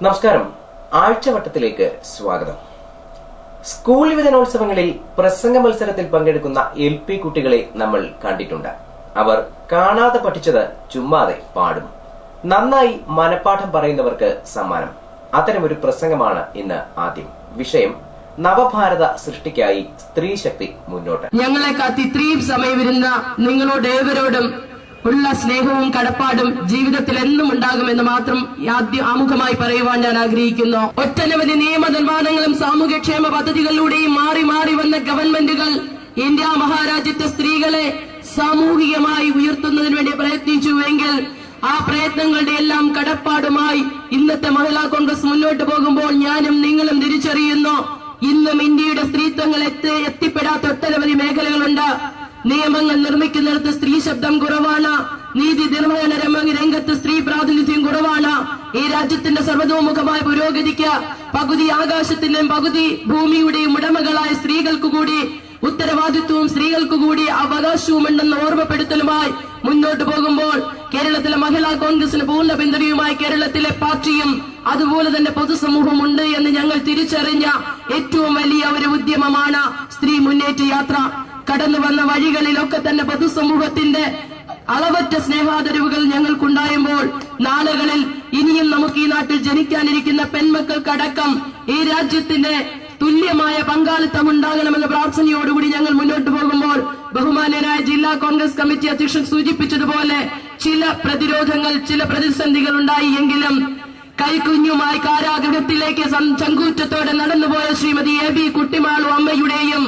നമസ്കാരം. ആഴ്ചവട്ടത്തിലേക്ക് സ്വാഗതം. സ്കൂൾ യുവജനോത്സവങ്ങളിൽ പ്രസംഗ മത്സരത്തിൽ പങ്കെടുക്കുന്ന LP കുട്ടികളെ നമ്മൾ കണ്ടിട്ടുണ്ട്. അവർ കാണാതെ പഠിച്ചത് ചുമ്മാതെ പാടും. നന്നായി മനപ്പാഠം പറയുന്നവർക്ക് സമ്മാനം. അത്തരമൊരു പ്രസംഗമാണ് ഇന്ന് ആദ്യം. വിഷയം നവഭാരത സൃഷ്ടിക്കായി സ്ത്രീ ശക്തി മുന്നോട്ട്. ഞങ്ങളെ കാത്ത് ഇത്രയും സമയമിരുന്ന നിങ്ങളോട് ഏവരോടും ഉള്ള സ്നേഹവും കടപ്പാടും ജീവിതത്തിൽ എന്നും ഉണ്ടാകുമെന്ന് മാത്രം ആമുഖമായി പറയുവാൻ ഞാൻ ആഗ്രഹിക്കുന്നു. ഒട്ടനവധി നിയമനിർമ്മാണങ്ങളും സാമൂഹ്യക്ഷേമ പദ്ധതികളിലൂടെയും മാറി മാറി വന്ന ഗവൺമെന്റുകൾ ഇന്ത്യ മഹാരാജ്യത്തെ സ്ത്രീകളെ സാമൂഹികമായി ഉയർത്തുന്നതിന് വേണ്ടി പ്രയത്നിച്ചുവെങ്കിൽ ആ പ്രയത്നങ്ങളുടെ എല്ലാം കടപ്പാടുമായി ഇന്നത്തെ മഹിളാ കോൺഗ്രസ് മുന്നോട്ട് പോകുമ്പോൾ ഞാനും നിങ്ങളും തിരിച്ചറിയുന്നു, ഇന്നും ഇന്ത്യയുടെ സ്ത്രീത്വങ്ങൾ എത്തിപ്പെടാത്ത ഒട്ടനവധി മേഖലകളുണ്ട്. നിയമങ്ങൾ നിർമ്മിക്കുന്നിടത്ത് സ്ത്രീ ശബ്ദം കുറവാണ്. നീതി നിർവഹണ രംഗത്ത് സ്ത്രീ പ്രാതിനിധ്യം കുറവാണ്. ഈ രാജ്യത്തിന്റെ സർവതോമുഖമായ പുരോഗതിക്ക് പകുതി ആകാശത്തിന്റെയും പകുതി ഭൂമിയുടെയും ഉടമകളായ സ്ത്രീകൾക്ക് കൂടി ഉത്തരവാദിത്വവും സ്ത്രീകൾക്ക് കൂടി അവകാശവും ഉണ്ടെന്ന് ഓർമ്മപ്പെടുത്തലുമായി മുന്നോട്ട് പോകുമ്പോൾ കേരളത്തിലെ മഹിളാ കോൺഗ്രസിന് പൂർണ്ണ പിന്തുണയുമായി കേരളത്തിലെ പാർട്ടിയും അതുപോലെ തന്നെ പൊതുസമൂഹവും ഉണ്ട് എന്ന് ഞങ്ങൾ തിരിച്ചറിഞ്ഞ ഏറ്റവും വലിയ ഒരു ഉദ്യമമാണ് സ്ത്രീ മുന്നേറ്റ യാത്ര. കടന്നു വന്ന വഴികളിലൊക്കെ തന്നെ പൊതുസമൂഹത്തിന്റെ അളവറ്റ സ്നേഹാദരവുകൾ ഞങ്ങൾക്കുണ്ടായുമ്പോൾ നാളുകളിൽ ഇനിയും നമുക്ക് ഈ നാട്ടിൽ ജനിക്കാനിരിക്കുന്ന പെൺമക്കൾക്കടക്കം ഈ രാജ്യത്തിന്റെ തുല്യമായ പങ്കാളിത്തം ഉണ്ടാകണമെന്ന പ്രാർത്ഥനയോടുകൂടി ഞങ്ങൾ മുന്നോട്ട് പോകുമ്പോൾ ബഹുമാന്യനായ ജില്ലാ കോൺഗ്രസ് കമ്മിറ്റി അധ്യക്ഷൻ സൂചിപ്പിച്ചതുപോലെ ചില പ്രതിരോധങ്ങൾ, ചില പ്രതിസന്ധികൾ ഉണ്ടായി എങ്കിലും കൈക്കുഞ്ഞുമായി കാരാഗൃഹത്തിലേക്ക് ചങ്കൂറ്റത്തോടെ നടന്നുപോയ ശ്രീമതി AB കുട്ടിമാളു അമ്മയുടെയും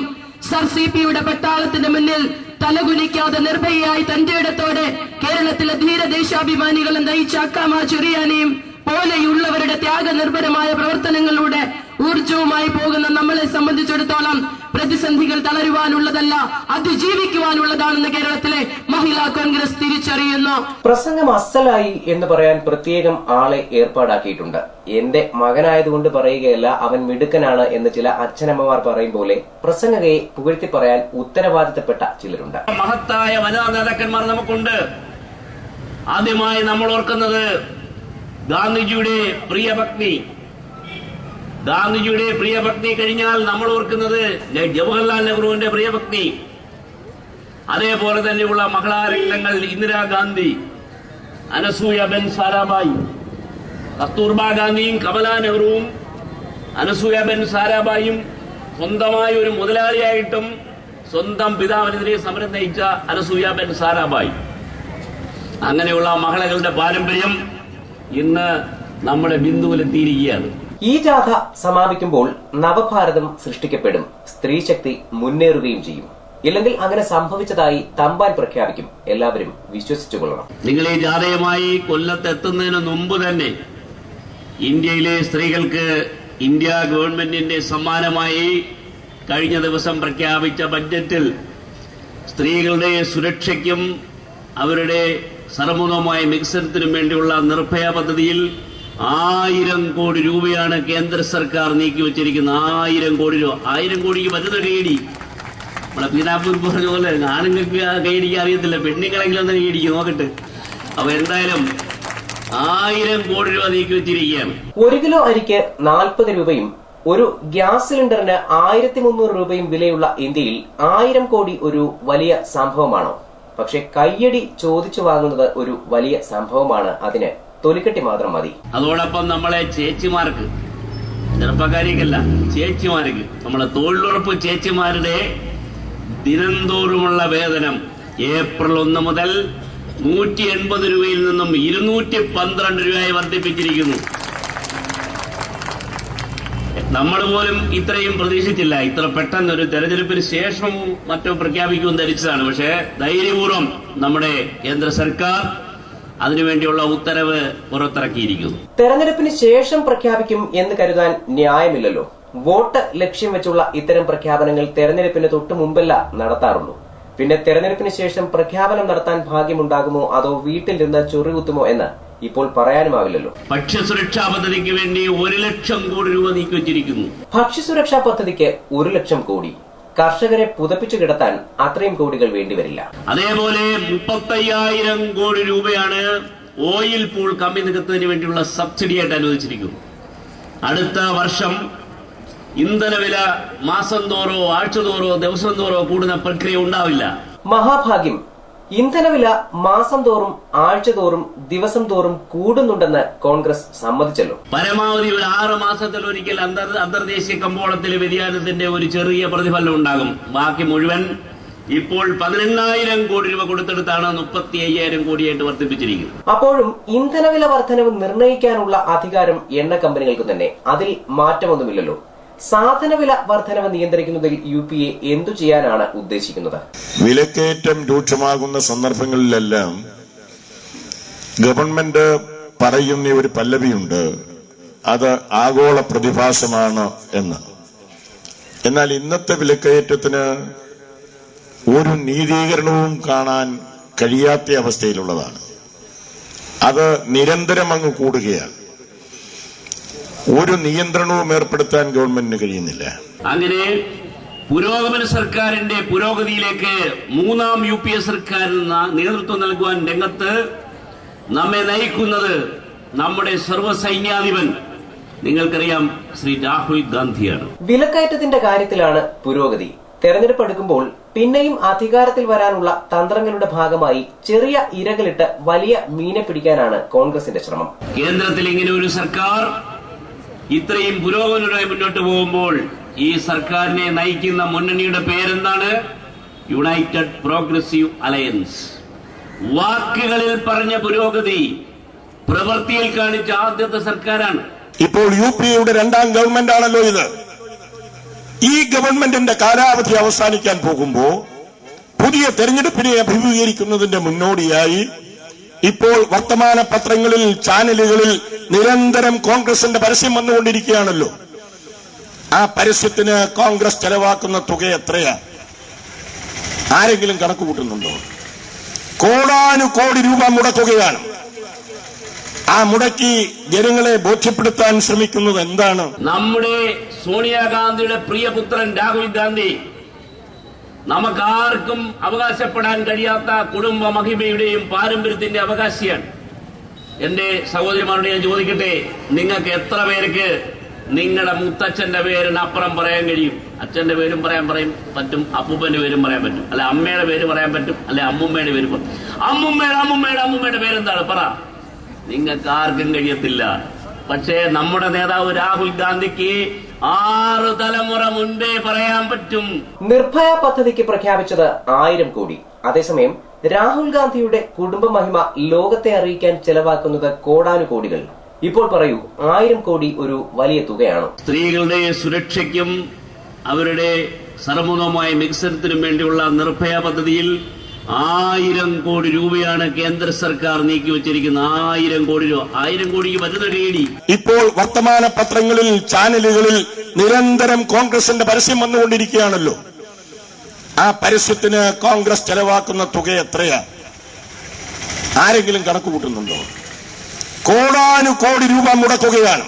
സർ CP-യുടെ പട്ടാളത്തിന്റെ മുന്നിൽ തലകുനിക്കാതെ നിർഭയയായി തന്റെ ഇടത്തോടെ കേരളത്തിലെ ധീരദേശാഭിമാനികളെ നയിച്ച അക്കാമ ചെറിയാനെയും പോലെയുള്ളവരുടെ ത്യാഗനിർഭരമായ പ്രവർത്തനങ്ങളിലൂടെ ഊർജവുമായി പോകുന്ന നമ്മളെ സംബന്ധിച്ചിടത്തോളം പ്രതിസന്ധികൾ തളരുവാനുള്ളതല്ല, അതിജീവിക്കുവാനുള്ളതാണെന്ന് കേരളത്തിലെ മഹിളാ കോൺഗ്രസ് തിരിച്ചറിയുന്നു. പ്രസംഗം അസലായി എന്ന് പറയാൻ പ്രത്യേകം ആളെ ഏർപ്പാടാക്കിയിട്ടുണ്ട്. എന്റെ മകനായതുകൊണ്ട് പറയുകയല്ല, അവൻ മിടുക്കനാണ് എന്ന് ചില അച്ഛനമ്മമാർ പറയും പോലെ പ്രസംഗകയെ പുകഴ്ത്തി പറയാൻ ഉത്തരവാദിത്തപ്പെട്ട ചിലരുണ്ട്. മഹത്തായ വനിതാ നേതാക്കന്മാർ നമുക്കുണ്ട്. ആദ്യമായി നമ്മൾ ഓർക്കുന്നത് ഗാന്ധിജിയുടെ പ്രിയപത്നി കഴിഞ്ഞാൽ നമ്മൾ ഓർക്കുന്നത് ജവഹർലാൽ നെഹ്റുവിന്റെ പ്രിയപത്നി. അതേപോലെ തന്നെയുള്ള മഹിളാരത്നങ്ങൾ ഇന്ദിരാഗാന്ധി, അനസൂയബെൻ സാരാഭായി, കസ്തൂർബാ ഗാന്ധിയും കമലാ നെഹ്റുവും അനസൂയബെൻ സാരാഭായും സ്വന്തമായ ഒരു മുതലാളിയായിട്ടും സ്വന്തം പിതാവിനെതിരെ സമരം നയിച്ച അനസൂയബെൻ സാരാഭായി. അങ്ങനെയുള്ള മഹിളകളുടെ പാരമ്പര്യം ഇന്ന് നമ്മുടെ ബിന്ദുവിലെത്തിയിരിക്കുകയാണ്. ഈ ജാഥ സമാപിക്കുമ്പോൾ നവഭാരതം സൃഷ്ടിക്കപ്പെടും, സ്ത്രീശക്തി മുന്നേറുകയും ചെയ്യും. ഇല്ലെങ്കിൽ അങ്ങനെ സംഭവിച്ചതായി തമ്പാൻ പ്രഖ്യാപിക്കും. എല്ലാവരും വിശ്വസിച്ചുകൊള്ളണം. നിങ്ങൾ ഈ ജാഥയുമായി കൊല്ലത്തെത്തുന്നതിന് മുമ്പ് തന്നെ ഇന്ത്യയിലെ സ്ത്രീകൾക്ക് ഇന്ത്യ ഗവൺമെന്റിന്റെ സമ്മാനമായി കഴിഞ്ഞ ദിവസം പ്രഖ്യാപിച്ച ബഡ്ജറ്റിൽ സ്ത്രീകളുടെ സുരക്ഷയ്ക്കും അവരുടെ സർവോന്നതമായ വികസനത്തിനും വേണ്ടിയുള്ള നിർഭയ പദ്ധതിയിൽ 1000 കോടി രൂപയാണ് കേന്ദ്ര സർക്കാർ നീക്കിവച്ചിരിക്കുന്നത്. 1000 കോടി രൂപ. 1000 കോടിക്ക് പറ്റുന്ന കൈയടി. നമ്മളെ പീതാപൂർ പറഞ്ഞ പോലെ ആണുങ്ങൾക്ക് കൈയടിക്കാൻ അറിയത്തില്ല, പെണ്ണുങ്ങളെങ്കിലും ഒന്ന് കൈയടിക്കും നോക്കട്ടെ. അപ്പൊ എന്തായാലും 1000 കോടി രൂപ നീക്കിവച്ചിരിക്കുകയാണ്. 1 കിലോ അരിക്ക് 40 രൂപയും ഒരു ഗ്യാസ് സിലിണ്ടറിന് 1300 രൂപയും വിലയുള്ള ഇന്ത്യയിൽ 1000 കോടി ഒരു വലിയ സംഭവമാണോ? പക്ഷെ കയ്യടി ചോദിച്ചു വാങ്ങുന്നത് ഒരു വലിയ സംഭവമാണ്. അതിന് തൊലിക്കെട്ടി മാത്രം മതി. അതോടൊപ്പം നമ്മളെ ചേച്ചിമാർക്ക്, ചെറുപ്പക്കാരിക്കല്ല, ചേച്ചിമാർക്ക്, നമ്മളെ തൊഴിലുറപ്പ് ചേച്ചിമാരുടെ ദിനംതോറുമുള്ള വേതനം ഏപ്രിൽ 1 മുതൽ 180 രൂപയിൽ നിന്നും 212 രൂപയായി വർദ്ധിപ്പിച്ചിരിക്കുന്നു. നമ്മൾ പോലും ഇത്രയും പ്രതീക്ഷിച്ചില്ല. ഇത്ര പെട്ടെന്ന് ഒരു തെരഞ്ഞെടുപ്പിന് ശേഷം മറ്റോ പ്രഖ്യാപിക്കുമെന്ന് ധരിച്ചതാണ്. പക്ഷേ ധൈര്യപൂർവ്വം നമ്മുടെ കേന്ദ്ര സർക്കാർ അതിനുവേണ്ടിയുള്ള ഉത്തരവ് പുറത്തിറക്കിയിരിക്കുന്നു. തെരഞ്ഞെടുപ്പിന് ശേഷം പ്രഖ്യാപിക്കും എന്ന് കരുതാൻ ന്യായമില്ലല്ലോ. വോട്ട് ലക്ഷ്യം വെച്ചുള്ള ഇത്തരം പ്രഖ്യാപനങ്ങൾ തെരഞ്ഞെടുപ്പിന് തൊട്ടു മുമ്പല്ല നടത്താറുള്ളൂ. പിന്നെ തെരഞ്ഞെടുപ്പിന് ശേഷം പ്രഖ്യാപനം നടത്താൻ ഭാഗ്യമുണ്ടാകുമോ അതോ വീട്ടിൽ നിന്ന് ചൊറികുത്തുമോ എന്ന് ഇപ്പോൾ പറയാനുമാവില്ലല്ലോ. ഭക്ഷ്യസുരക്ഷാ പദ്ധതിക്ക് വേണ്ടി 1 ലക്ഷം കോടി രൂപ നീക്കിവച്ചിരിക്കുന്നു. ഭക്ഷ്യസുരക്ഷാ പദ്ധതിക്ക് 1 ലക്ഷം കോടി. കർഷകരെ പുതപ്പിച്ചു കിടത്താൻ അത്രയും കോടികൾ വേണ്ടിവരില്ല. അതേപോലെ 35,000 കോടി രൂപയാണ് ഓയിൽ പൂൾ കമ്പി നികത്തുന്നതിന് വേണ്ടിയുള്ള സബ്സിഡിയായിട്ട് അനുവദിച്ചിരിക്കുന്നു. അടുത്ത വർഷം ഇന്ധനവില മാസം തോറോ ആഴ്ച തോറോ ദിവസം തോറോ കൂടുന്ന പ്രക്രിയ ഉണ്ടാവില്ല. മഹാഭാഗ്യം. ഇന്ധനവില മാസം തോറും ആഴ്ച തോറും ദിവസം തോറും കൂടുന്നുണ്ടെന്ന് കോൺഗ്രസ് സമ്മതിച്ചല്ലോ. പരമാവധി ഒരു 6 മാസത്തിലൊരിക്കൽ അന്തർദേശീയ കമ്പോളത്തിലെ വ്യതിയാനത്തിന്റെ ഒരു ചെറിയ പ്രതിഫലനം ഉണ്ടാകും. ബാക്കി മുഴുവൻ ഇപ്പോൾ 18,000 കോടി രൂപ കൊടുത്തെടുത്താണ് 35,000 കോടിയായിട്ട് വർദ്ധിപ്പിച്ചിരിക്കുന്നത്. അപ്പോഴും ഇന്ധനവില വർധനവ് നിർണ്ണയിക്കാനുള്ള അധികാരം എണ്ണ കമ്പനികൾക്ക് തന്നെ. അതിൽ മാറ്റമൊന്നുമില്ലല്ലോ. സാധനവില വർധനവ് നിയന്ത്രിക്കുന്നതിൽ UPA എന്തു ചെയ്യാനാണ് ഉദ്ദേശിക്കുന്നത്? വിലക്കയറ്റം രൂക്ഷമാകുന്ന സന്ദർഭങ്ങളിലെല്ലാം ഗവൺമെന്റ് പറയുന്ന ഒരു പല്ലവിയുണ്ട്, അത് ആഗോള പ്രതിഭാസമാണ് എന്ന്. എന്നാൽ ഇന്നത്തെ വിലക്കയറ്റത്തിന് ഒരു നീതീകരണവും കാണാൻ കഴിയാത്ത അവസ്ഥയിലുള്ളതാണ്. അത് നിരന്തരം അങ്ങ് കൂടുകയാണ്. ഒരു നിയന്ത്രണവും ഏർപ്പെടുത്താൻ ഗവൺമെന്റിന് കഴിയുന്നില്ല. അങ്ങനെ പുരോഗമന സർക്കാരിന്റെ പുരോഗതിയിലേക്ക് 3ാം UPA സർക്കാരിന് നേതൃത്വം നൽകുവാൻ രംഗത്ത് നമ്മെ നയിക്കുന്നത് നമ്മുടെ സർവ്വസൈന്യാധിപൻ, നിങ്ങൾക്കറിയാം, ശ്രീ രാഹുൽ ഗാന്ധിയാണ്. വിലക്കയറ്റത്തിന്റെ കാര്യത്തിലാണ് പുരോഗതി. തെരഞ്ഞെടുപ്പ് എടുക്കുമ്പോൾ പിന്നെയും അധികാരത്തിൽ വരാനുള്ള തന്ത്രങ്ങളുടെ ഭാഗമായി ചെറിയ ഇരകളിട്ട് വലിയ മീനെ പിടിക്കാനാണ് കോൺഗ്രസിന്റെ ശ്രമം. കേന്ദ്രത്തിൽ ഇങ്ങനെ ഒരു സർക്കാർ ഇത്രയും പുരോഗമനമായി മുന്നോട്ട് പോകുമ്പോൾ ഈ സർക്കാരിനെ നയിക്കുന്ന മുന്നണിയുടെ പേരെന്താണ്? United progressive alliance. വാക്കുകളിൽ പറഞ്ഞ പുരോഗതി പ്രവൃത്തിയിൽ കാണിച്ച ആദ്യത്തെ സർക്കാരാണ്. ഇപ്പോൾ UPAയുടെ 2ാം ഗവൺമെന്റ് ആണല്ലോ ഇത്. ഈ ഗവൺമെന്റിന്റെ കാലാവധി അവസാനിക്കാൻ പോകുമ്പോൾ പുതിയ തെരഞ്ഞെടുപ്പിനെ അഭിമുഖീകരിക്കുന്നതിന്റെ മുന്നോടിയായി ഇപ്പോൾ വർത്തമാന പത്രങ്ങളിൽ, ചാനലുകളിൽ നിരന്തരം കോൺഗ്രസിന്റെ പരസ്യം വന്നുകൊണ്ടിരിക്കുകയാണല്ലോ. ആ പരസ്യത്തിന് കോൺഗ്രസ് ചെലവാക്കുന്ന തുക എത്രയാ? ആരെങ്കിലും കണക്ക് കൂട്ടുന്നുണ്ടോ? കോടാനുകോടി രൂപ മുടക്കുകയാണ്. ആ മുടക്കി ജനങ്ങളെ ബോധ്യപ്പെടുത്താൻ ശ്രമിക്കുന്നത് എന്താണ്? നമ്മുടെ സോണിയാഗാന്ധിയുടെ പ്രിയപുത്രൻ രാഹുൽ ഗാന്ധി നമുക്കാർക്കും അവകാശപ്പെടാൻ കഴിയാത്ത കുടുംബ മഹിമയുടെയും പാരമ്പര്യത്തിന്റെ അവകാശിയാണ്. എന്റെ സഹോദരിമാരോട് ഞാൻ ചോദിക്കട്ടെ, നിങ്ങൾക്ക് എത്ര പേർക്ക് നിങ്ങളുടെ മുത്തച്ഛന്റെ പേരിന് അപ്പുറം പറയാൻ കഴിയും? അച്ഛന്റെ പേരും പറയാൻ പറ്റും, അപ്പൂപ്പന്റെ പേരും പറയാൻ പറ്റും, അല്ലെ അമ്മയുടെ പേര് പറയാൻ പറ്റും, അല്ലെ അമ്മുമ്മയുടെ പേര് പറയും. അമ്മുമ്മയുടെ പേരെന്താണ്? പറ. നിങ്ങൾക്ക് ആർക്കും കഴിയത്തില്ല. പക്ഷേ നമ്മുടെ നേതാവ് രാഹുൽ ഗാന്ധിക്ക് 6 തലമുറ മുൻപേ പറയാൻ പറ്റും. നിർഭയ പദ്ധതിക്ക് പ്രഖ്യാപിച്ചത് 1000 കോടി. അതേസമയം രാഹുൽ ഗാന്ധിയുടെ കുടുംബ മഹിമ ലോകത്തെ അറിയിക്കാൻ ചെലവാക്കുന്നത് കോടാനുകോടികൾ. ഇപ്പോൾ പറയൂ, 1000 കോടി ഒരു വലിയ തുകയാണോ? സ്ത്രീകളുടെ സുരക്ഷയ്ക്കും അവരുടെ സർവ്വതോമായ വികസനത്തിനും വേണ്ടിയുള്ള നിർഭയ പദ്ധതിയിൽ 1000 കോടി രൂപയാണ് കേന്ദ്ര സർക്കാർ നീക്കിവച്ചിരിക്കുന്നത്. 1000 കോടി രൂപ. 1000 കോടിക്ക് വരുന്ന കേടി. ഇപ്പോൾ വർത്തമാന പത്രങ്ങളിൽ, ചാനലുകളിൽ നിരന്തരം കോൺഗ്രസിന്റെ പരസ്യം വന്നുകൊണ്ടിരിക്കുകയാണല്ലോ. ആ പരസ്യത്തിന് കോൺഗ്രസ് ചെലവാക്കുന്ന തുക എത്രയാ? ആരെങ്കിലും കണക്ക് കൂട്ടുന്നുണ്ടോ? കോടാനുകോടി രൂപ മുടക്കുകയാണ്.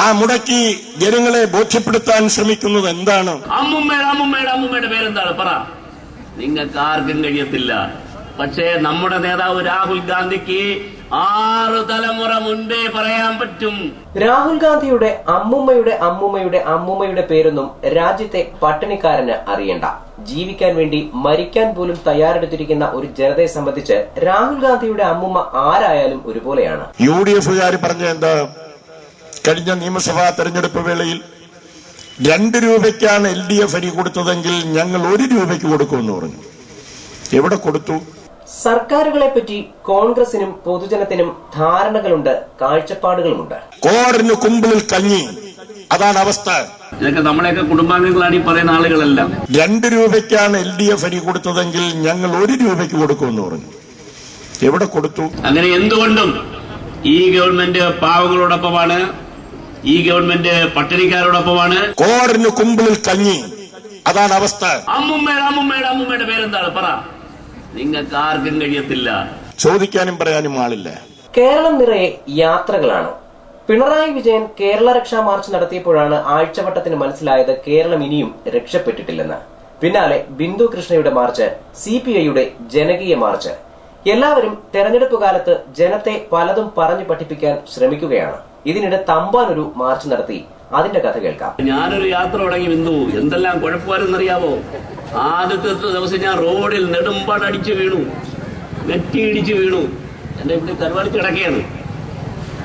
ആ മുടക്കി ജനങ്ങളെ ബോധ്യപ്പെടുത്താൻ ശ്രമിക്കുന്നത് എന്താണ്? അമ്മുമ്മയുടെ പേരെന്താണ്? പറ. നിങ്ങൾക്ക് ആർക്കും കഴിയത്തില്ല. പക്ഷേ നമ്മുടെ നേതാവ് രാഹുൽ ഗാന്ധിക്ക് 6 തലമുറ മുൻപേ പറയാൻ പറ്റും. രാഹുൽ ഗാന്ധിയുടെ അമ്മുമ്മയുടെ പേരൊന്നും രാജ്യത്തെ പട്ടിണിക്കാരന് അറിയണ്ട. ജീവിക്കാൻ വേണ്ടി മരിക്കാൻ പോലും തയ്യാറെടുത്തിരിക്കുന്ന ഒരു ജനതയെ സംബന്ധിച്ച് രാഹുൽ ഗാന്ധിയുടെ അമ്മുമ്മ ആരായാലും ഒരുപോലെയാണ്. UDFകാർ പറഞ്ഞ എന്താ? കഴിഞ്ഞ നിയമസഭാ തെരഞ്ഞെടുപ്പ് വേളയിൽ 2 രൂപയ്ക്കാണ് LDF അരി കൊടുത്തതെങ്കിൽ ഞങ്ങൾ 1 രൂപയ്ക്ക് കൊടുക്കുമെന്ന് പറഞ്ഞു. എവിടെ കൊടുത്തു? സർക്കാരുകളെ പറ്റി കോൺഗ്രസിനും പൊതുജനത്തിനും ധാരണകളുണ്ട്, കാഴ്ചപ്പാടുകളുമുണ്ട്. കോറിന് കുമ്പിളിൽ കഞ്ഞി, അതാണ് അവസ്ഥ. ഇതൊക്കെ നമ്മളെയൊക്കെ കുടുംബാംഗങ്ങളാണ് ഈ പറയുന്ന ആളുകളെല്ലാം. 2 രൂപയ്ക്കാണ് LDF അരി കൊടുത്തതെങ്കിൽ ഞങ്ങൾ 1 രൂപയ്ക്ക് കൊടുക്കുമെന്ന് പറഞ്ഞു. എവിടെ കൊടുത്തു? അങ്ങനെ എന്തുകൊണ്ടും ഈ ഗവൺമെന്റ് പാവങ്ങളോടൊപ്പമാണ്, ഈ ഗവൺമെന്റ് പട്ടിണിക്കാരോടൊപ്പമാണ്. കോറിന് കുമ്പിളിൽ കഞ്ഞി, അതാണ് അവസ്ഥ. അമ്മുമ്മയുടെ പേരെന്താണ്? പറ. നിങ്ങൾക്ക് ആർക്കും കഴിയത്തില്ല. ചോദിക്കാനും പറയാനും ആളില്ല. കേരളം നിറയെ യാത്രകളാണ്. പിണറായി വിജയൻ കേരള രക്ഷാ മാർച്ച് നടത്തിയപ്പോഴാണ് ആഴ്ചവട്ടത്തിന് മനസ്സിലായത് കേരളം ഇനിയും രക്ഷപ്പെട്ടിട്ടില്ലെന്ന്. പിന്നാലെ ബിന്ദു കൃഷ്ണയുടെ മാർച്ച്, CPIയുടെ ജനകീയ മാർച്ച്. എല്ലാവരും തെരഞ്ഞെടുപ്പ് കാലത്ത് ജനത്തെ പലതും പറഞ്ഞു പഠിപ്പിക്കാൻ ശ്രമിക്കുകയാണ്. ഇതിനിടെ തമ്പാൻ ഒരു മാർച്ച് നടത്തി. അതിന്റെ കഥ കേൾക്കാം. ഞാനൊരു യാത്ര തുടങ്ങി ബിന്ദു, എന്തെല്ലാം കുഴപ്പമാരെന്നറിയാവോ? ആദ്യത്തെ ദിവസം ഞാൻ റോഡിൽ നെടുമ്പാടടിച്ച് വീണു, നെറ്റിയിടിച്ച് വീണു. എന്റെ ഇവിടെ കരുവാടിച്ച് കിടക്കുകയാണ്.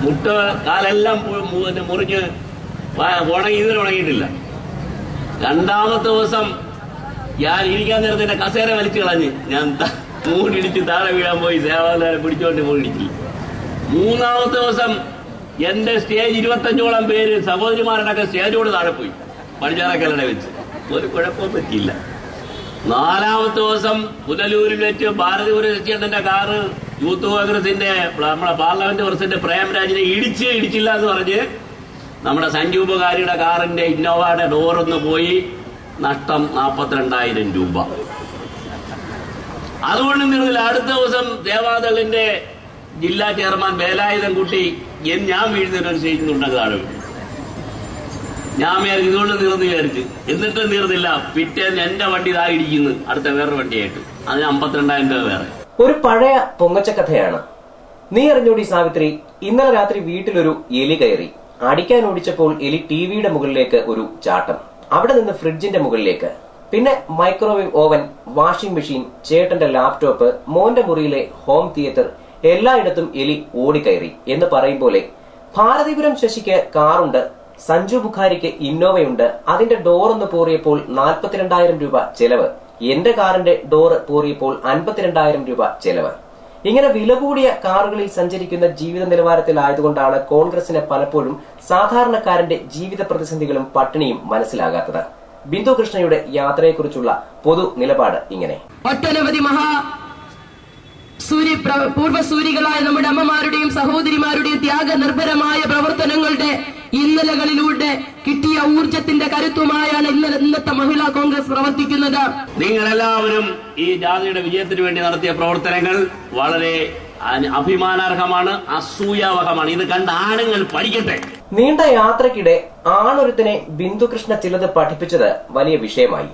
മുട്ട കാലെല്ലാം മുറിഞ്ഞ് ഇതുവരെ ഉണങ്ങിയിട്ടില്ല. രണ്ടാമത്തെ ദിവസം ഞാൻ ഇരിക്കാൻ നേരത്തെ എന്റെ കസേര വലിച്ചു കളഞ്ഞ് ഞാൻ മൂടിടിച്ച് താഴെ വീഴാൻ പോയി. സേവാദാരം പിടിച്ചോണ്ട് മൂടിടിച്ചില്ല. മൂന്നാമത്തെ ദിവസം എന്റെ സ്റ്റേജ് 25ഓളം പേര് സഹോദരിമാരുടെയൊക്കെ സ്റ്റേജോട് താഴെ പോയി, പടിഞ്ഞാറക്കല്ലട വെച്ച്. ഒരു കുഴപ്പവും പറ്റിയില്ല. നാലാമത്തെ ദിവസം പുനലൂരിൽ വെച്ച് ഭാരതീപുര സച്ചിന്റെ കാറ് യൂത്ത് കോൺഗ്രസിന്റെ നമ്മുടെ പാർലമെന്റ് പ്രസിഡന്റ് പ്രേംരാജിനെ ഇടിച്ചില്ല എന്ന് പറഞ്ഞ് നമ്മുടെ സഞ്ജൂപകാരിയുടെ കാറിന്റെ ഇന്നോവയുടെ ഡോറൊന്ന് പോയി. നഷ്ടം 42,000 രൂപ. അതുകൊണ്ട് നിന്നില്ല. അടുത്ത ദിവസം ദേവാദളിന്റെ ജില്ലാ ചെയർമാൻ വേലായുധം കുട്ടി ഞാൻ വീഴുന്നതിനൊരു സ്റ്റേജിന്നുണ്ടെങ്കിൽ താഴെ വീഴും. ഞാൻ വിചാരിച്ചു ഇതുകൊണ്ട് വിചാരിച്ച്. എന്നിട്ട് തീർന്നില്ല. പിറ്റേന്ന് എന്റെ വണ്ടി ഇടിക്കുന്നു, അടുത്ത വേറൊരു വണ്ടിയായിട്ട്. അതിന് 52,000 രൂപ വേറെ. ഒരു പഴയ പൊങ്ങച്ചക്കഥയാണ്. നീ അറിഞ്ഞോടി സാവിത്രി, ഇന്നലെ രാത്രി വീട്ടിലൊരു എലി കയറി. അടിക്കാൻ ഓടിച്ചപ്പോൾ എലി ടിവിയുടെ മുകളിലേക്ക് ഒരു ചാട്ടം, അവിടെ നിന്ന് ഫ്രിഡ്ജിന്റെ മുകളിലേക്ക്, പിന്നെ മൈക്രോവേവ് ഓവൻ, വാഷിംഗ് മെഷീൻ, ചേട്ടന്റെ ലാപ്ടോപ്പ്, മോന്റെ മുറിയിലെ ഹോം തിയേറ്റർ, എല്ലായിടത്തും എലി ഓടിക്കയറി എന്ന് പറയും പോലെ ഭാരതീപുരം ശശിക്ക് കാറുണ്ട്, സഞ്ജു ബുഖാരിക്ക് ഇന്നോവയുണ്ട്. അതിന്റെ ഡോറൊന്ന് പോറിയപ്പോൾ 42,000 രൂപ ചെലവ്. എന്റെ കാറിന്റെ ഡോറ് പോറിയപ്പോൾ 52,000 രൂപ ചെലവ്. ഇങ്ങനെ വില കൂടിയ കാറുകളിൽ സഞ്ചരിക്കുന്ന ജീവിത നിലവാരത്തിലായതുകൊണ്ടാണ് കോൺഗ്രസിന് പലപ്പോഴും സാധാരണക്കാരന്റെ ജീവിത പ്രതിസന്ധികളും പട്ടിണിയും മനസ്സിലാകാത്തത്. ബിന്ദു കൃഷ്ണയുടെ യാത്രയെക്കുറിച്ചുള്ള പൊതു നിലപാട് ഇങ്ങനെ: ഒട്ടനവധി പൂർവ്വസൂരികളായ നമ്മുടെ അമ്മമാരുടെയും സഹോദരിമാരുടെയും ത്യാഗനിർഭരമായ പ്രവർത്തനങ്ങളുടെ ഇന്നലകളിലൂടെ കിട്ടിയ ഊർജത്തിന്റെ കരുത്തുമായാണ് ഇന്നത്തെ മഹിളാ കോൺഗ്രസ് പ്രവർത്തിക്കുന്നത്. നിങ്ങളെല്ലാവരും ഈ ജാഥയുടെ വിജയത്തിന് വേണ്ടി നടത്തിയ പ്രവർത്തനങ്ങൾ വളരെ അഭിമാനാർഹമാണ്, അസൂയാവഹമാണ്. ഇത് കണ്ട ആണുങ്ങൾ പഠിക്കട്ടെ. നീണ്ട യാത്രക്കിടെ ആണൊരുത്തിനെ ബിന്ദുകൃഷ്ണ ചിലത് പഠിപ്പിച്ചത് വലിയ വിഷയമായി.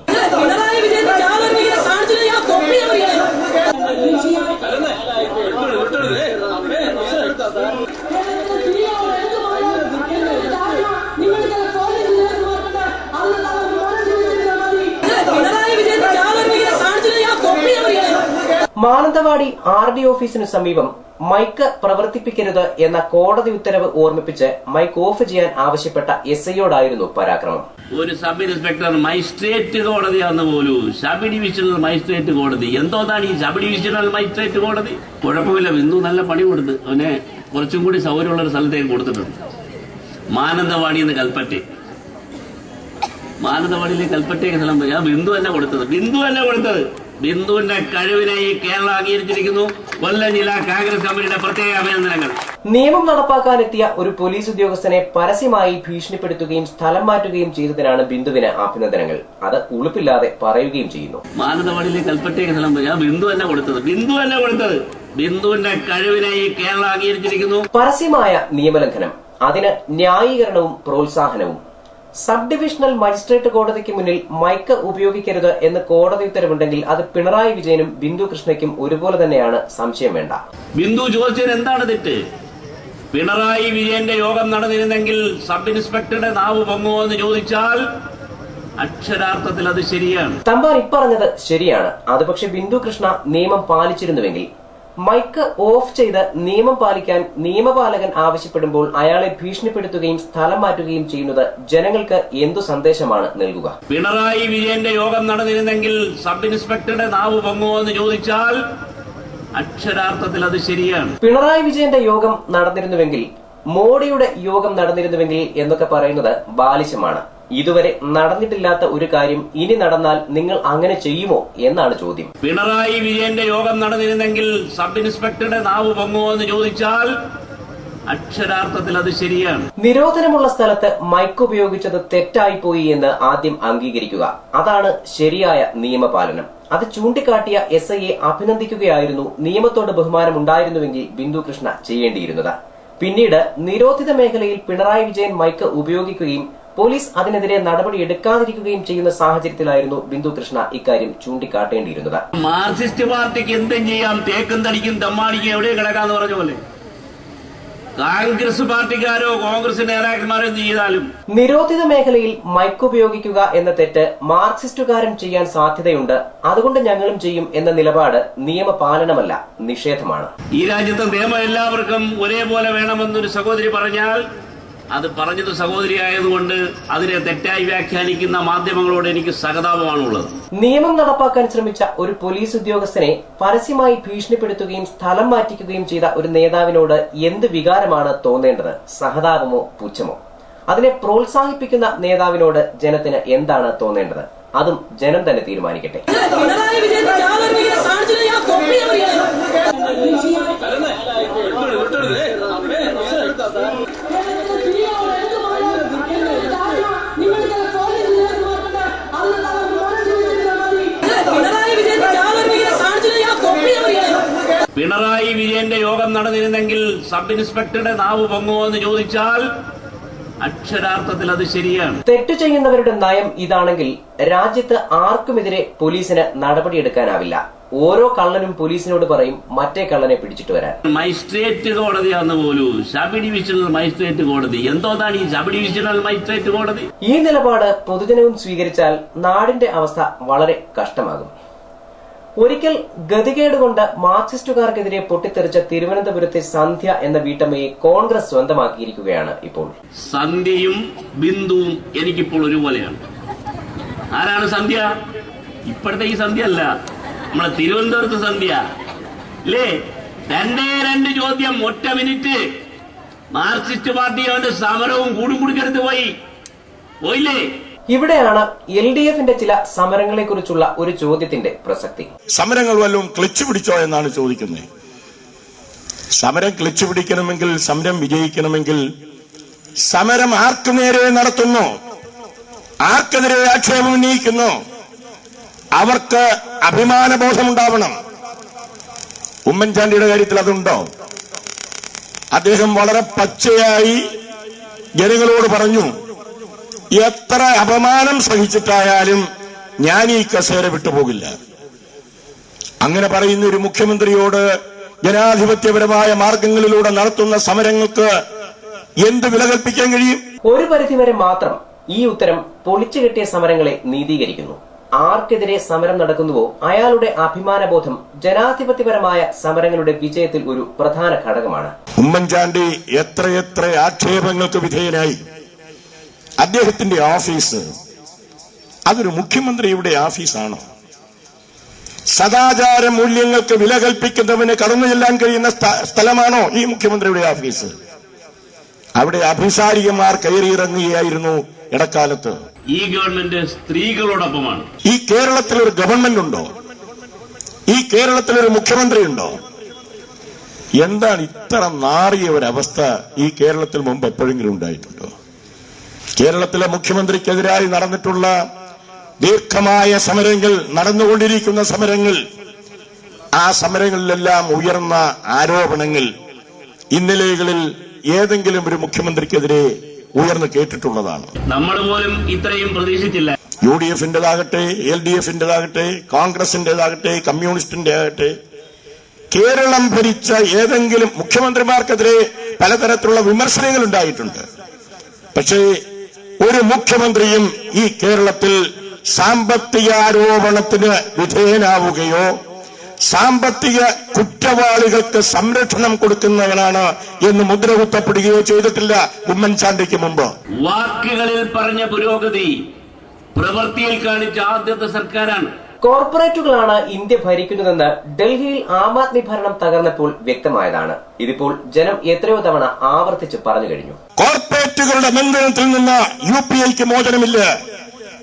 മാനന്തവാടി RD ഓഫീസിനു സമീപം മൈക്ക് പ്രവർത്തിപ്പിക്കരുത് എന്ന കോടതി ഉത്തരവ് ഓർമ്മിപ്പിച്ച് മൈക്ക് ഓഫ് ചെയ്യാൻ ആവശ്യപ്പെട്ട SIയോടായിരുന്നു പരാക്രമം. ഒരു സബ് ഇൻസ്പെക്ടർ മജിസ്ട്രേറ്റ് കോടതിയാണെന്ന് പോലും, സബ് ഡിവിഷണൽ മജിസ്ട്രേറ്റ് കോടതി. എന്തോന്നാണ് ഈ സബ് ഡിവിഷണൽ മജിസ്ട്രേറ്റ് കോടതി? കുഴപ്പമില്ല, ബിന്ദു നല്ല പണി കൊടുത്ത് അവനെ കുറച്ചും കൂടി സൗകര്യമുള്ള ഒരു സ്ഥലത്തേക്ക് കൊടുത്തിട്ടുണ്ട്. മാനന്തവാടിന്ന് കൽപ്പറ്റ, മാനന്തവാടിയിലെ കൽപ്പറ്റയ്ക്ക് സ്ഥലം ഞാൻ ബിന്ദു തന്നെ കൊടുത്തത്. ബിന്ദുവിന്റെ കഴിവിനെ ഈ കേരളം അംഗീകരിച്ചിരിക്കുന്നു. കൊല്ലം ജില്ലാ കോൺഗ്രസ് കമ്മിറ്റിയുടെ പ്രത്യേക അഭിനന്ദനങ്ങൾ. നിയമം നടപ്പാക്കാനെത്തിയ ഒരു പോലീസ് ഉദ്യോഗസ്ഥനെ പരസ്യമായി ഭീഷണിപ്പെടുത്തുകയും സ്ഥലം മാറ്റുകയും ചെയ്തതിനാണ് ബിന്ദുവിന് അഭിനന്ദനങ്ങൾ. അത് ഉളുപ്പില്ലാതെ പറയുകയും ചെയ്യുന്നു. മാനന്തവാടിയിലെ കൽപ്പറ്റയ്ക്ക് സ്ഥലം ഞാൻ ബിന്ദു തന്നെ കൊടുത്തത്. ബിന്ദുവിന്റെ കഴിവിനെ ഈ കേരളം അംഗീകരിച്ചിരിക്കുന്നു. പരസ്യമായ നിയമലംഘനം, അതിന് ന്യായീകരണവും പ്രോത്സാഹനവും. സബ് ഡിവിഷണൽ മജിസ്ട്രേറ്റ് കോടതിക്ക് മുന്നിൽ മൈക്ക് ഉപയോഗിക്കരുത് എന്ന് കോടതി ഉത്തരവുണ്ടെങ്കിൽ അത് പിണറായി വിജയനും ബിന്ദു കൃഷ്ണയ്ക്കും ഒരുപോലെ തന്നെയാണ്, സംശയം വേണ്ട. ബിന്ദു ചോദിച്ചത് എന്താണ് തെറ്റ്? പിണറായി വിജയന്റെ യോഗം നടന്നിരുന്നെങ്കിൽ സബ് ഇൻസ്പെക്ടറുടെ നാവ് പൊങ്ങുമോ എന്ന് ചോദിച്ചാൽ അക്ഷരാർത്ഥത്തിൽ അത് ശരിയാണ്. തമ്പാൻ ഇപ്പറഞ്ഞത് ശരിയാണ്. അത് പക്ഷെ ബിന്ദു കൃഷ്ണ നിയമം പാലിച്ചിരുന്നുവെങ്കിൽ, മൈക്ക് ഓഫ് ചെയ്ത് നിയമം പാലിക്കാൻ നിയമപാലകൻ ആവശ്യപ്പെടുമ്പോൾ അയാളെ ഭീഷണിപ്പെടുത്തുകയും സ്ഥലം മാറ്റുകയും ചെയ്യുന്നത് ജനങ്ങൾക്ക് എന്തു സന്ദേശമാണ് നൽകുക? പിണറായി വിജയന്റെ യോഗം നടന്നിരുന്നെങ്കിൽ സബ് ഇൻസ്പെക്ടറുടെ നാവ് പൊങ്ങുമോ എന്ന് ചോദിച്ചാൽ അക്ഷരാർത്ഥത്തിൽ അത് ശരിയാണ്. പിണറായി വിജയന്റെ യോഗം നടന്നിരുന്നുവെങ്കിൽ, മോഡിയുടെ യോഗം നടന്നിരുന്നുവെങ്കിൽ എന്നൊക്കെ പറയുന്നത് ബാലിശമാണ്. ഇതുവരെ നടന്നിട്ടില്ലാത്ത ഒരു കാര്യം ഇനി നടന്നാൽ നിങ്ങൾ അങ്ങനെ ചെയ്യുമോ എന്നാണ് ചോദ്യം. പിണറായി വിജയന്റെ യോഗം നടന്നിരുന്നെങ്കിൽ സബ് ഇൻസ്പെക്ടറുടെ നാവ് പൊങ്ങുമോ എന്ന് ചോദിച്ചാൽ അക്ഷരാർത്ഥത്തിൽ അത് ശരിയാണ്. നിരോധനമുള്ള സ്ഥലത്ത് മൈക്ക് ഉപയോഗിച്ചത് തെറ്റായിപ്പോയി എന്ന് ആദ്യം അംഗീകരിക്കുക. അതാണ് ശരിയായ നിയമപാലനം. അത് ചൂണ്ടിക്കാട്ടിയ SIയെ അഭിനന്ദിക്കുകയായിരുന്നു നിയമത്തോട് ബഹുമാനമുണ്ടായിരുന്നുവെങ്കിൽ ബിന്ദു കൃഷ്ണ ചെയ്യേണ്ടിയിരുന്നത്. പിന്നീട് നിരോധിത മേഖലയിൽ പിണറായി വിജയൻ മൈക്ക് ഉപയോഗിക്കുകയും പോലീസ് അതിനെതിരെ നടപടി എടുക്കാതിരിക്കുകയും ചെയ്യുന്ന സാഹചര്യത്തിലായിരുന്നു ബിന്ദു കൃഷ്ണ ഇക്കാര്യം ചൂണ്ടിക്കാട്ടേണ്ടിയിരുന്നത്. മാർക്സിസ്റ്റ് പാർട്ടിക്ക് എന്തും ചെയ്യാം, തേക്കും തടിക്കും തമ്മാടിക്കും എവിടെ കിടക്കാന്ന് പറഞ്ഞ പോലെ കോൺഗ്രസ് പാർട്ടിക്കാരോ കോൺഗ്രസ് നേതാക്കന്മാരോ എന്ത് ചെയ്താലും. നിരോധിത മേഖലയിൽ മൈക്ക് ഉപയോഗിക്കുക എന്ന തെറ്റ് മാർക്സിസ്റ്റുകാരും ചെയ്യാൻ സാധ്യതയുണ്ട്, അതുകൊണ്ട് ഞങ്ങളും ചെയ്യും എന്ന നിലപാട് നിയമപാലനമല്ല, നിഷേധമാണ്. ഈ രാജ്യത്തെ നിയമം എല്ലാവർക്കും ഒരേപോലെ വേണമെന്നൊരു സഹോദരി പറഞ്ഞാൽ അത് പറഞ്ഞത് സഹോദരിയായതുകൊണ്ട് അതിനെ തെറ്റായി വ്യാഖ്യാനിക്കുന്ന മാധ്യമങ്ങളോട് എനിക്ക് സഹതാപമാണുള്ളത്. നിയമം നടപ്പാക്കാൻ ശ്രമിച്ച ഒരു പോലീസ് ഉദ്യോഗസ്ഥനെ പരസ്യമായി ഭീഷണിപ്പെടുത്തുകയും സ്ഥലം മാറ്റിക്കുകയും ചെയ്ത ഒരു നേതാവിനോട് എന്ത് വികാരമാണ് തോന്നേണ്ടത്? സഹതാപമോ പുച്ഛമോ? അതിനെ പ്രോത്സാഹിപ്പിക്കുന്ന നേതാവിനോട് ജനത്തിന് എന്താണ് തോന്നേണ്ടത്? അതും ജനം തന്നെ തീരുമാനിക്കട്ടെ. പിണറായി വിജയന്റെ യോഗം നടന്നിരുന്നെങ്കിൽ സബ് ഇൻസ്പെക്ടറുടെ നാവ് പൊങ്ങുമോ എന്ന് ചോദിച്ചാൽ അക്ഷരാർത്ഥത്തിൽ അത് ശരിയാണ്. തെറ്റു ചെയ്യുന്നവരുടെ നയം ഇതാണെങ്കിൽ രാജ്യത്ത് ആർക്കുമെതിരെ പോലീസിന് നടപടിയെടുക്കാനാവില്ല. ഓരോ കള്ളനും പോലീസിനോട് പറയും മറ്റേ കള്ളനെ പിടിച്ചിട്ട് വരാൻ. മജിസ്ട്രേറ്റ് കോടതിയാന്ന് പോലും സബ് ഡിവിഷണൽ മജിസ്ട്രേറ്റ് കോടതി. എന്തോന്നാണ് ഈ സബ് ഡിവിഷണൽ മജിസ്ട്രേറ്റ് കോടതി? ഈ നിലപാട് പൊതുജനവും സ്വീകരിച്ചാൽ നാടിന്റെ അവസ്ഥ വളരെ കഷ്ടമാകും. ഒരിക്കൽ ഗതികേടുകൊണ്ട് മാർക്സിസ്റ്റുകാർക്കെതിരെ പൊട്ടിത്തെറിച്ച തിരുവനന്തപുരത്തെ സന്ധ്യ എന്ന വീട്ടമ്മയെ കോൺഗ്രസ് സ്വന്തമാക്കിയിരിക്കുകയാണ് ഇപ്പോൾ. സന്ധ്യയും ബിന്ദുവും എനിക്കിപ്പോൾ ഒരുപോലെയാണ്. ആരാണ് സന്ധ്യ? ഇപ്പോഴത്തെ ഈ സന്ധ്യ അല്ല, നമ്മളെ തിരുവനന്തപുരത്ത് സന്ധ്യ അല്ലേ? രണ്ട് ചോദ്യം, ഒറ്റ മിനിറ്റ്. മാർക്സിസ്റ്റ് പാർട്ടി അവന്റെ സമരവും കൂടും കുടിക്കെടുത്ത് പോയില്ലേ? ഇവിടെയാണ് LDFന്റെ ചില സമരങ്ങളെക്കുറിച്ചുള്ള ഒരു ചോദ്യത്തിന്റെ പ്രസക്തി. സമരങ്ങൾ വല്ലതും ക്ലച്ച് പിടിച്ചോ എന്നാണ് ചോദിക്കുന്നത്. സമരം ക്ലച്ച് പിടിക്കണമെങ്കിൽ, സമരം വിജയിക്കണമെങ്കിൽ സമരം ആർക്കു നേരെ നടത്തുന്നു, ആർക്കെതിരെ ആക്ഷേപം ഉന്നയിക്കുന്നു, അവർക്ക് അഭിമാനബോധമുണ്ടാവണം. ഉമ്മൻചാണ്ടിയുടെ കാര്യത്തിൽ അതുണ്ടോ? അദ്ദേഹം വളരെ പച്ചയായി ജനങ്ങളോട് പറഞ്ഞു, എത്ര അപമാനം സഹിച്ചിട്ടായാലും ഞാൻ ഈ കസേര വിട്ടുപോകില്ല. അങ്ങനെ പറയുന്ന ഒരു മുഖ്യമന്ത്രിയോട് ജനാധിപത്യപരമായ മാർഗങ്ങളിലൂടെ നടത്തുന്ന സമരങ്ങൾക്ക് എന്ത് വില കൽപ്പിക്കാൻ കഴിയും? ഒരു പരിധിവരെ മാത്രം ഈ ഉത്തരം പൊളിച്ചുകെട്ടിയ സമരങ്ങളെ നീതീകരിക്കുന്നു. ആർക്കെതിരെ സമരം നടക്കുന്നുവോ അയാളുടെ അഭിമാനബോധം ജനാധിപത്യപരമായ സമരങ്ങളുടെ വിജയത്തിൽ ഒരു പ്രധാന ഘടകമാണ്. ഉമ്മൻചാണ്ടി എത്രയെത്ര ആക്ഷേപങ്ങൾക്ക് വിധേയനായി. അദ്ദേഹത്തിന്റെ ഓഫീസ് അതൊരു മുഖ്യമന്ത്രിയുടെ ഓഫീസാണോ? സദാചാര മൂല്യങ്ങൾക്ക് വില കൽപ്പിക്കുന്നവന് കടന്നു ചെല്ലാൻ കഴിയുന്ന സ്ഥലമാണോ ഈ മുഖ്യമന്ത്രിയുടെ ഓഫീസ്? അവിടെ അഭിസാരികന്മാർ കയറിയിറങ്ങുകയായിരുന്നു ഇടക്കാലത്ത്. ഈ ഗവൺമെന്റ് സ്ത്രീകളോടൊപ്പമാണ്. ഈ കേരളത്തിൽ ഒരു ഗവൺമെന്റ് ഉണ്ടോ? ഈ കേരളത്തിൽ ഒരു മുഖ്യമന്ത്രി ഉണ്ടോ? എന്താണ് ഇത്ര നാറിയ ഒരവസ്ഥ ഈ കേരളത്തിൽ മുമ്പ് എപ്പോഴെങ്കിലും ഉണ്ടായിട്ടുണ്ടോ? കേരളത്തിലെ മുഖ്യമന്ത്രിക്കെതിരായി നടന്നിട്ടുള്ള ദീർഘമായ സമരങ്ങൾ, നടന്നുകൊണ്ടിരിക്കുന്ന സമരങ്ങൾ, ആ സമരങ്ങളിലെല്ലാം ഉയർന്ന ആരോപണങ്ങൾ ഇന്നലെകളിൽ ഏതെങ്കിലും ഒരു മുഖ്യമന്ത്രിക്കെതിരെ ഉയർന്നു കേട്ടിട്ടുള്ളതാണ്. നമ്മൾ പോലും ഇത്രയും പ്രതീക്ഷിച്ചില്ല. UDFന്റേതാകട്ടെ, LDFന്റേതാകട്ടെ, കോൺഗ്രസിന്റേതാകട്ടെ, കമ്മ്യൂണിസ്റ്റിന്റെ ആകട്ടെ, കേരളം ഭരിച്ച ഏതെങ്കിലും മുഖ്യമന്ത്രിമാർക്കെതിരെ പലതരത്തിലുള്ള വിമർശനങ്ങൾ ഉണ്ടായിട്ടുണ്ട്. പക്ഷേ ഒരു മുഖ്യമന്ത്രിയും ഈ കേരളത്തിൽ സാമ്പത്തിക ആരോപണത്തിന് വിധേയനാവുകയോ സാമ്പത്തിക കുറ്റവാളികൾക്ക് സംരക്ഷണം കൊടുക്കുന്നവനാണ് എന്ന് മുദ്രകുത്തപ്പെടുകയോ ചെയ്തിട്ടില്ല ഉമ്മൻചാണ്ടിക്ക് മുമ്പ്. വാക്കുകളിൽ പറഞ്ഞ പുരോഗതി പ്രവൃത്തിയിൽ കാണിച്ച ആദ്യത്തെ സർക്കാരാണ്. കോർപ്പറേറ്റുകളാണ് ഇന്ത്യ ഭരിക്കുന്നതെന്ന് ഡൽഹിയിൽ ആം ആദ്മി ഭരണം തകർന്നപ്പോൾ വ്യക്തമായതാണ്. ഇതിപ്പോൾ ജനം എത്രയോ തവണ ആവർത്തിച്ച് പറഞ്ഞു കഴിഞ്ഞു. കോർപ്പറേറ്റുകളുടെ ബന്ധനത്തിൽ നിന്ന് UPIക്ക് മോചനമില്ല,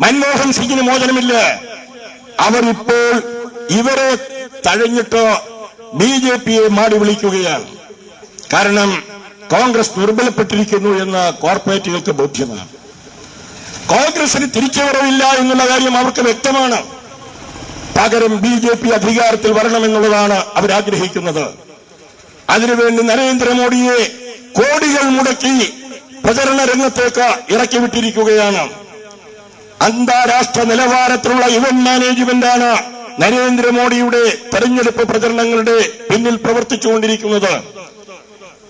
മൻമോഹൻ സിംഗിന് മോചനമില്ല. അവരിപ്പോൾ ഇവരെ തഴഞ്ഞിട്ട് BJPയെ മാടി വിളിക്കുകയാണ്. കാരണം കോൺഗ്രസ് ദുർബലപ്പെട്ടിരിക്കുന്നു എന്ന് കോർപ്പറേറ്റുകൾക്ക് ബോധ്യമാണ്. കോൺഗ്രസിന് തിരിച്ചുവരവില്ല എന്നുള്ള കാര്യം അവർക്ക് വ്യക്തമാണ്. പകരം BJP അധികാരത്തിൽ വരണമെന്നുള്ളതാണ് അവരാഗ്രഹിക്കുന്നത്. അതിനുവേണ്ടി നരേന്ദ്രമോദിയെ കോടികൾ മുടക്കി പ്രചരണ രംഗത്തേക്ക് ഇറക്കിവിട്ടിരിക്കുകയാണ്. അന്താരാഷ്ട്ര നിലവാരത്തിലുള്ള ഇവന്റ് മാനേജ്മെന്റാണ് നരേന്ദ്രമോദിയുടെ തെരഞ്ഞെടുപ്പ് പ്രചരണങ്ങളുടെ പിന്നിൽ പ്രവർത്തിച്ചുകൊണ്ടിരിക്കുന്നത്.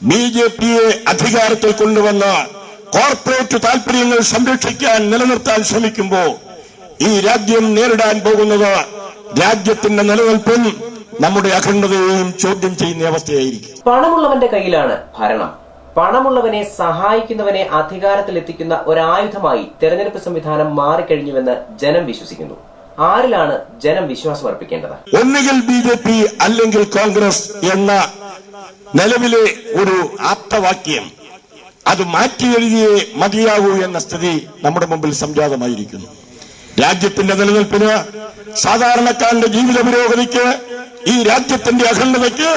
ബിജെപിയെ അധികാരത്തിൽ കൊണ്ടുവന്ന കോർപ്പറേറ്റ് താൽപര്യങ്ങൾ സംരക്ഷിക്കാൻ നിലനിർത്താൻ ശ്രമിക്കുമ്പോൾ ഈ രാജ്യം നേരിടാൻ പോകുന്നത് രാജ്യത്തിന്റെ നിലനിൽപ്പും നമ്മുടെ അഖണ്ഡതയെയും ചോദ്യം ചെയ്യുന്ന അവസ്ഥയായിരിക്കും. പണമുള്ളവന്റെ കയ്യിലാണ് ഭരണം. പണമുള്ളവനെ സഹായിക്കുന്നവനെ അധികാരത്തിലെത്തിക്കുന്ന ഒരായുധമായി തെരഞ്ഞെടുപ്പ് സംവിധാനം മാറിക്കഴിഞ്ഞുവെന്ന് ജനം വിശ്വസിക്കുന്നു. ആരിലാണ് ജനം വിശ്വാസം അർപ്പിക്കേണ്ടത്? ഒന്നുകിൽ ബിജെപി അല്ലെങ്കിൽ കോൺഗ്രസ് എന്ന നിലവിലെ ഒരു ആപ്തവാക്യം അത് മാറ്റി എഴുതിയേ മതിയാകൂ എന്ന സ്ഥിതി നമ്മുടെ മുമ്പിൽ സംജാതമായിരിക്കുന്നു. രാജ്യത്തിന്റെ നിലനിൽപ്പിന്, സാധാരണക്കാരന്റെ ജീവിത പുരോഗതിക്ക്, ഈ രാജ്യത്തിന്റെ അഖണ്ഡതയ്ക്ക്,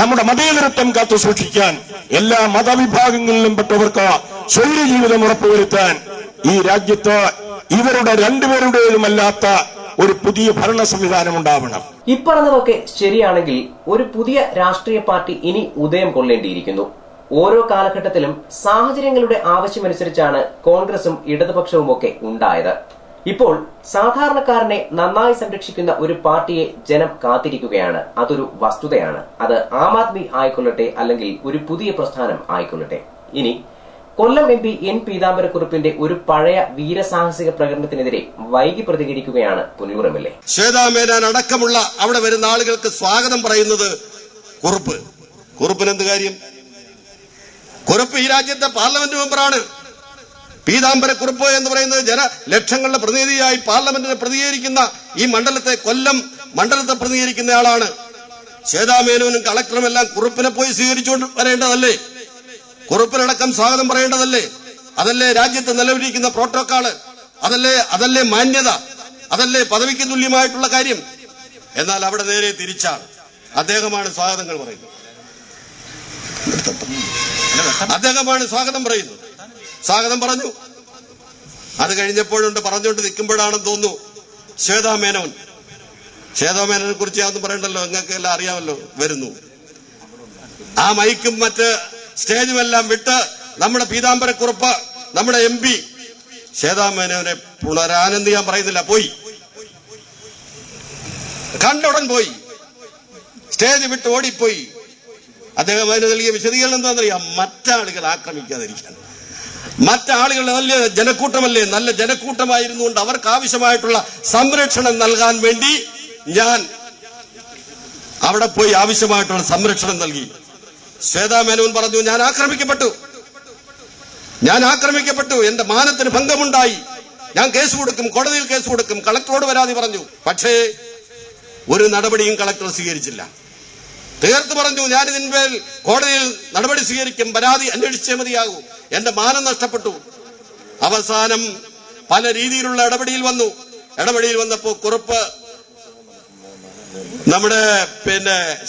നമ്മുടെ മതേതരത്വം കാത്തു സൂക്ഷിക്കാൻ, എല്ലാ മതവിഭാഗങ്ങളിലും പെട്ടവർക്ക് സ്വൈര്യ ജീവിതം ഉറപ്പുവരുത്താൻ ഈ രാജ്യത്ത് ഇവരുടെ രണ്ടുപേരുടേതുമല്ലാത്ത ഒരു പുതിയ ഭരണ സംവിധാനം ഉണ്ടാവണം. ഇപ്പറഞ്ഞതൊക്കെ ശരിയാണെങ്കിൽ ഒരു പുതിയ രാഷ്ട്രീയ പാർട്ടി ഇനി ഉദയം കൊള്ളേണ്ടിയിരിക്കുന്നു. ഓരോ കാലഘട്ടത്തിലും സാഹചര്യങ്ങളുടെ ആവശ്യമനുസരിച്ചാണ് കോൺഗ്രസും ഇടതുപക്ഷവുമൊക്കെ ഉണ്ടായത്. ഇപ്പോൾ സാധാരണക്കാരനെ നന്നായി സംരക്ഷിക്കുന്ന ഒരു പാർട്ടിയെ ജനം കാത്തിരിക്കുകയാണ്. അതൊരു വസ്തുതയാണ്. അത് ആം ആദ്മി ആയിക്കൊള്ളട്ടെ, അല്ലെങ്കിൽ ഒരു പുതിയ പ്രസ്ഥാനം ആയിക്കൊള്ളട്ടെ. ഇനി കൊല്ലം MP N പീതാംബരക്കുറുപ്പിന്റെ ഒരു പഴയ വീരസാഹസിക പ്രകടനത്തിനെതിരെ വൈകി പ്രതികരിക്കുകയാണ് പുനലൂർ MLA. ശ്വേതാ മേനോൻ അടക്കമുള്ള അവിടെ വരുന്ന ആളുകൾക്ക് സ്വാഗതം പറയുന്നത് കുറുപ്പിന് എന്ത് കാര്യം? കുറുപ്പ് ഈ രാജ്യത്തെ പാർലമെന്റ് മെമ്പറാണ്. പീതാംബരക്കുറുപ്പ് എന്ന് പറയുന്നത് ലക്ഷങ്ങളുടെ പ്രതിനിധിയായി പാർലമെന്റിനെ പ്രതികരിക്കുന്ന ഈ കൊല്ലം മണ്ഡലത്തെ പ്രതികരിക്കുന്ന ആളാണ്. ശ്വേതാ മേനോനും കളക്ടറും എല്ലാം കുറുപ്പിനെ പോയി സ്വീകരിച്ചുകൊണ്ട് വരേണ്ടതല്ലേ? കുറുപ്പിനടക്കം സ്വാഗതം പറയേണ്ടതല്ലേ? അതല്ലേ രാജ്യത്ത് നിലവിലിരിക്കുന്ന പ്രോട്ടോക്കോള്? അതല്ലേ മാന്യത? അതല്ലേ പദവിക്ക് തുല്യമായിട്ടുള്ള കാര്യം? എന്നാൽ അവിടെ നേരെ തിരിച്ചാണ്. അദ്ദേഹമാണ് സ്വാഗതങ്ങൾ പറയുന്നത്. അദ്ദേഹമാണ് സ്വാഗതം പറയുന്നത്. സ്വാഗതം പറഞ്ഞു. അത് കഴിഞ്ഞപ്പോഴുണ്ട് പറഞ്ഞുകൊണ്ട് നിൽക്കുമ്പോഴാണെന്ന് തോന്നുന്നു ശ്വേതാ മേനോനെ കുറിച്ച് യാതൊന്നും പറയണ്ടല്ലോ, നിങ്ങൾക്ക് എല്ലാം അറിയാമല്ലോ. വരുന്നു. ആ മൈക്കും മറ്റ് സ്റ്റേജുമെല്ലാം വിട്ട് നമ്മുടെ പീതാംബരക്കുറുപ്പ്, നമ്മുടെ MP ശ്വേതാ മേനോനെ പുനരാനന്ദി ഞാൻ പറയുന്നില്ല, പോയി കണ്ടുടൻ പോയി, സ്റ്റേജ് വിട്ട് ഓടിപ്പോയി. അദ്ദേഹം അതിന് നൽകിയ വിശദീകരണം എന്താണെന്നറിയാം? മറ്റാളുകൾ ആക്രമിക്കാതിരിക്കാൻ. മറ്റാളുകൾ നല്ല ജനക്കൂട്ടമല്ലേ, നല്ല ജനക്കൂട്ടമായിരുന്നുകൊണ്ട് അവർക്ക് ആവശ്യമായിട്ടുള്ള സംരക്ഷണം നൽകാൻ വേണ്ടി ഞാൻ അവിടെ പോയി ആവശ്യമായിട്ടുള്ള സംരക്ഷണം നൽകി. ശ്വേതാ മേനോൻ പറഞ്ഞു, ഞാൻ ആക്രമിക്കപ്പെട്ടു, എന്റെ മാനത്തിന് ഭംഗമുണ്ടായി, ഞാൻ കേസ് കൊടുക്കും, കോടതിയിൽ കേസ് കൊടുക്കും, കളക്ടറോട് പരാതി പറഞ്ഞു. പക്ഷേ ഒരു നടപടിയും കളക്ടർ സ്വീകരിച്ചില്ല. തീർത്ത് പറഞ്ഞു, ഞാൻ ഇതിന്മേൽ കോടതിയിൽ നടപടി സ്വീകരിക്കും, പരാതി അന്വേഷിച്ചേ മതിയാകൂ, എന്റെ മാനം നഷ്ടപ്പെട്ടു. അവസാനം പല രീതിയിലുള്ള ഇടപെടിയിൽ വന്നപ്പോ കുറുപ്പ് നമ്മുടെ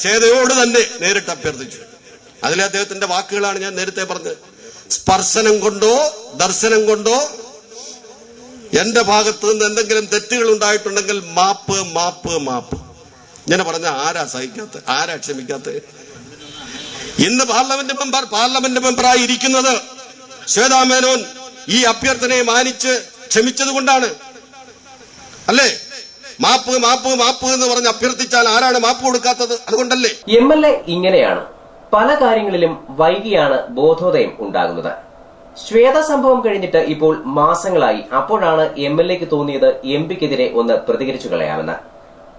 ശ്വേതയോട് തന്നെ നേരിട്ട് അഭ്യർത്ഥിച്ചു. അതിലെ അദ്ദേഹത്തിന്റെ വാക്കുകളാണ് ഞാൻ നേരത്തെ പറഞ്ഞത്. സ്പർശനം കൊണ്ടോ ദർശനം കൊണ്ടോ എന്റെ ഭാഗത്ത് നിന്ന് എന്തെങ്കിലും തെറ്റുകൾ ഉണ്ടായിട്ടുണ്ടെങ്കിൽ മാപ്പ് മാപ്പ് മാപ്പ്. ഇങ്ങനെ പറഞ്ഞ ആരാ സഹിക്കാത്ത, ആരാ ക്ഷമിക്കാത്ത? ഇന്ന് പാർലമെന്റ് മെമ്പറായി ഇരിക്കുന്നത് ശ്വേതാ മേനോൻ ഈ അഭ്യർത്ഥനയെ മാനിച്ച് ക്ഷമിച്ചത് കൊണ്ടാണ് അല്ലേ? മാപ്പ് മാപ്പ് മാപ്പ് എന്ന് പറഞ്ഞ് അഭ്യർത്ഥിച്ചാൽ ആരാണ് മാപ്പ് കൊടുക്കാത്തത്? അതുകൊണ്ടല്ലേ. MLA ഇങ്ങനെയാണ്. പല കാര്യങ്ങളിലും വൈകിയാണ് ബോധോദയം ഉണ്ടാകുന്നത്. ശ്വേത സംഭവം കഴിഞ്ഞിട്ട് ഇപ്പോൾ മാസങ്ങളായി. അപ്പോഴാണ് MLAക്ക് തോന്നിയത് MPക്കെതിരെ ഒന്ന് പ്രതികരിച്ചു കളയാമെന്ന്.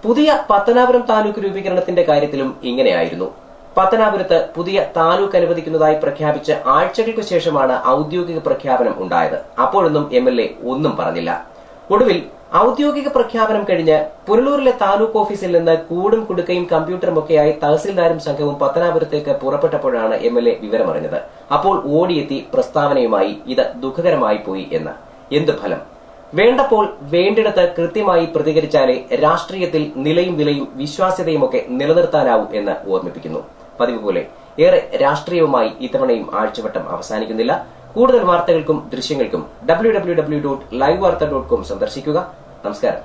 പുതിയ പത്തനാപുരം താലൂക്ക് രൂപീകരണത്തിന്റെ കാര്യത്തിലും ഇങ്ങനെയായിരുന്നു. പത്തനാപുരത്ത് പുതിയ താലൂക്ക് അനുവദിക്കുന്നതായി പ്രഖ്യാപിച്ച് ആഴ്ചകൾക്ക് ശേഷമാണ് ഔദ്യോഗിക പ്രഖ്യാപനം ഉണ്ടായത്. അപ്പോഴൊന്നും MLA ഒന്നും പറഞ്ഞില്ല. ഒടുവിൽ ഔദ്യോഗിക പ്രഖ്യാപനം കഴിഞ്ഞ് പുനലൂരിലെ താലൂക്ക് ഓഫീസിൽ നിന്ന് കൂടും കുടുക്കയും കമ്പ്യൂട്ടറുമൊക്കെയായി തഹസിൽദാരും സംഘവും പത്തനാപുരത്തേക്ക് പുറപ്പെട്ടപ്പോഴാണ് MLA വിവരമറിഞ്ഞത്. അപ്പോൾ ഓടിയെത്തി പ്രസ്താവനയുമായി ഇത് ദുഃഖകരമായി പോയി എന്ന്. എന്ത് ഫലം? വേണ്ടപ്പോൾ വേണ്ടിടത്ത് കൃത്യമായി പ്രതികരിച്ചാലേ രാഷ്ട്രീയത്തിൽ നിലയും വിലയും വിശ്വാസ്യതയുമൊക്കെ നിലനിർത്താനാവൂ എന്ന് ഓർമ്മിപ്പിക്കുന്നു. പതിവ് പോലെ ഏറെ രാഷ്ട്രീയവുമായി ഇത്തവണയും ആഴ്ചവട്ടം അവസാനിക്കുന്നില്ല. കൂടുതൽ വാർത്തകൾക്കും ദൃശ്യങ്ങൾക്കും www.livevarta.com സന്ദർശിക്കുക. നമസ്കാരം.